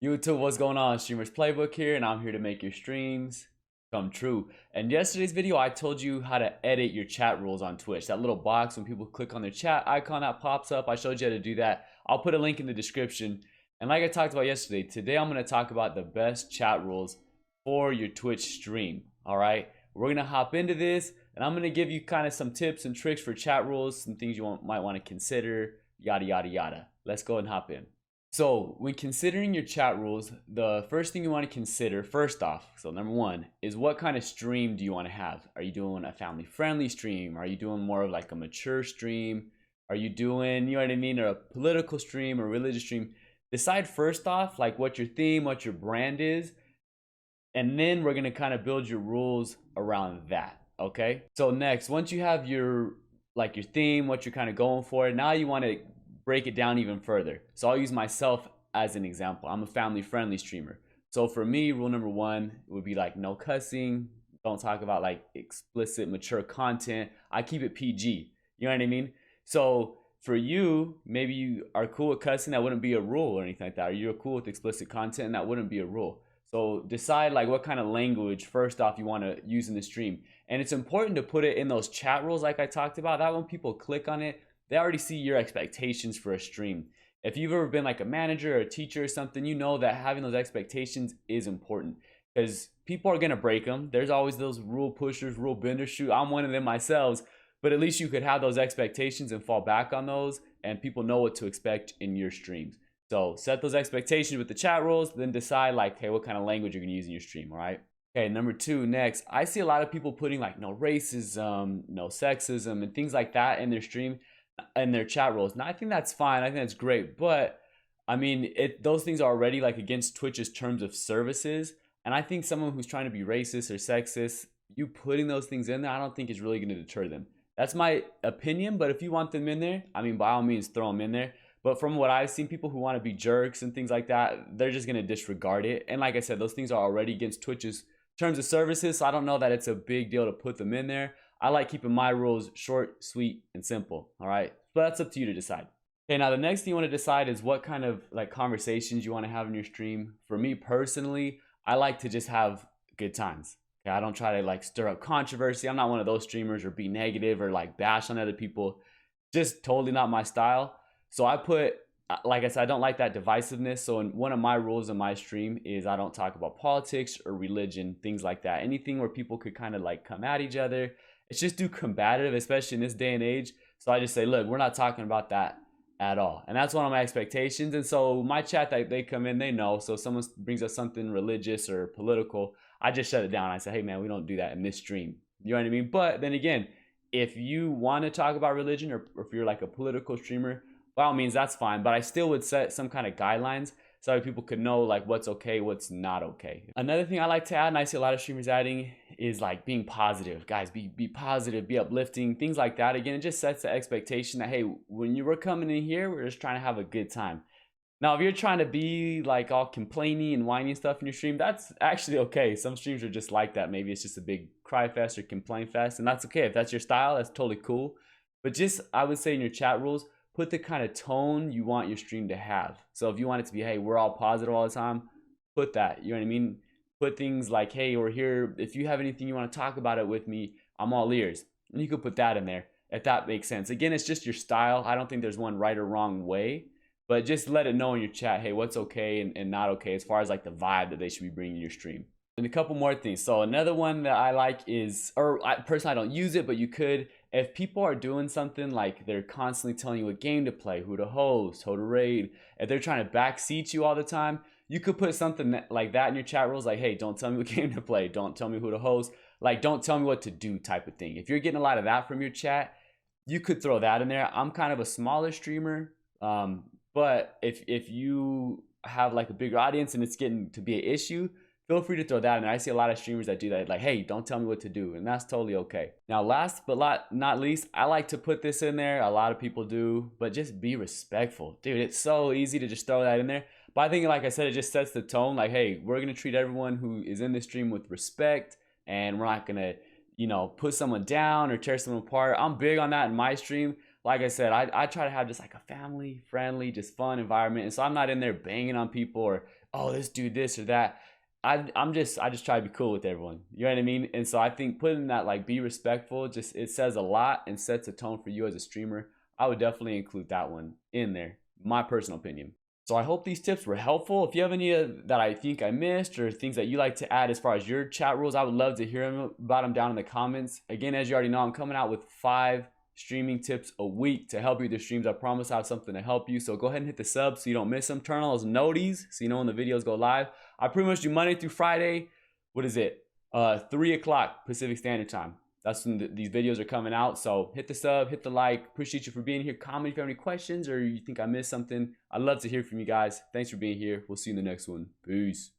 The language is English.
YouTube, what's going on? Streamers Playbook here, and I'm here to make your streams come true. And yesterday's video, I told you how to edit your chat rules on Twitch. That little box when people click on their chat icon that pops up, I showed you how to do that. I'll put a link in the description. And like I talked about yesterday, today I'm going to talk about the best chat rules for your Twitch stream. All right, we're going to hop into this, and I'm going to give you kind of some tips and tricks for chat rules, some things you might want to consider, yada, yada, yada. Let's go and hop in. So when considering your chat rules, the first thing you want to consider, first off, so number one, is what kind of stream do you want to have? Are you doing a family friendly stream? Are you doing more of like a mature stream? Are you doing, you know what I mean, or a political stream or religious stream? Decide first off like what your theme, what your brand is, and then we're going to kind of build your rules around that. Okay, so next, once you have your theme, what you're kind of going for, now you want to break it down even further. So I'll use myself as an example. I'm a family friendly streamer. So for me, rule number one would be like no cussing. Don't talk about like explicit, mature content. I keep it PG. You know what I mean? So for you, maybe you are cool with cussing. That wouldn't be a rule or anything like that. Or you're cool with explicit content, and that wouldn't be a rule. So decide like what kind of language first off you want to use in the stream. And it's important to put it in those chat rules like I talked about. That when people click on it, they already see your expectations for a stream. If you've ever been like a manager or a teacher or something, you know that having those expectations is important because people are going to break them. There's always those rule pushers, rule benders. Shoot, I'm one of them myself, but at least you could have those expectations and fall back on those, and people know what to expect in your streams. So set those expectations with the chat rules, then decide like, hey, what kind of language you're going to use in your stream, all right? Okay, number two, next, I see a lot of people putting like no racism, no sexism, and things like that in their stream and their chat rules. Now I think that's fine, I think that's great, but I mean those things are already like against Twitch's terms of services, and I think someone who's trying to be racist or sexist, you putting those things in there, I don't think is really going to deter them. That's my opinion, but if you want them in there, I mean by all means throw them in there. But from what I've seen, people who want to be jerks and things like that, they're just going to disregard it. And like I said, those things are already against Twitch's terms of services, so I don't know that it's a big deal to put them in there. I like keeping my rules short, sweet, and simple. All right, but that's up to you to decide. Okay, now the next thing you want to decide is what kind of like conversations you want to have in your stream. For me personally, I like to just have good times. Okay, I don't try to like stir up controversy. I'm not one of those streamers or be negative or like bash on other people. Just totally not my style. So I put, like I said, I don't like that divisiveness. So one of my rules in my stream is I don't talk about politics or religion, things like that. Anything where people could kind of like come at each other. It's just too combative, especially in this day and age. So I just say, look, we're not talking about that at all. And that's one of my expectations. And so my chat that they come in, they know. So if someone brings up something religious or political, I just shut it down. I say, hey man, we don't do that in this stream. You know what I mean? But then again, if you want to talk about religion or if you're like a political streamer, by all means, that's fine. But I still would set some kind of guidelines so that people could know like what's okay, what's not okay. Another thing I like to add, and I see a lot of streamers adding, is like being positive. Guys, be positive, be uplifting, things like that. Again, it just sets the expectation that, hey, when you were coming in here, we're just trying to have a good time. Now, if you're trying to be like all complaining and whiny stuff in your stream, that's actually okay. Some streams are just like that. Maybe it's just a big cry fest or complain fest, and that's okay. If that's your style, that's totally cool. But just, I would say in your chat rules, put the kind of tone you want your stream to have. So if you want it to be, hey, we're all positive all the time, put that. You know what I mean? Put things like, hey, we're here. If you have anything you want to talk about it with me, I'm all ears. And you could put that in there if that makes sense. Again, it's just your style. I don't think there's one right or wrong way, but just let it know in your chat, hey, what's okay and not okay as far as like the vibe that they should be bringing your stream. And a couple more things. So another one that I like is, or I personally I don't use it, but you could, if people are doing something like they're constantly telling you what game to play, who to host, who to raid, if they're trying to backseat you all the time, you could put something like that in your chat rules, like, hey, don't tell me what game to play, don't tell me who to host, like don't tell me what to do type of thing. If you're getting a lot of that from your chat, you could throw that in there. I'm kind of a smaller streamer, but if you have like a bigger audience and it's getting to be an issue, feel free to throw that in there. I see a lot of streamers that do that, like, hey, don't tell me what to do, and that's totally okay. Now, last but not least, I like to put this in there. A lot of people do, but just be respectful. Dude, it's so easy to just throw that in there. But I think, like I said, it just sets the tone, like, hey, we're going to treat everyone who is in this stream with respect, and we're not going to, you know, put someone down or tear someone apart. I'm big on that in my stream. Like I said, I try to have just like a family friendly, just fun environment. And so I'm not in there banging on people or oh, let's do this or that. I just try to be cool with everyone. You know what I mean? And so I think putting that like be respectful, just it says a lot and sets a tone for you as a streamer. I would definitely include that one in there. My personal opinion. So I hope these tips were helpful. If you have any that I think I missed or things that you like to add as far as your chat rules, I would love to hear about them down in the comments. Again, as you already know, I'm coming out with 5 streaming tips a week to help you with your streams. I promise I have something to help you. So go ahead and hit the sub so you don't miss them. Turn on those noties so you know when the videos go live. I pretty much do Monday through Friday. What is it? 3 o'clock Pacific Standard Time. That's when these videos are coming out. So hit the sub, hit the like. Appreciate you for being here. Comment if you have any questions or you think I missed something. I'd love to hear from you guys. Thanks for being here. We'll see you in the next one. Peace.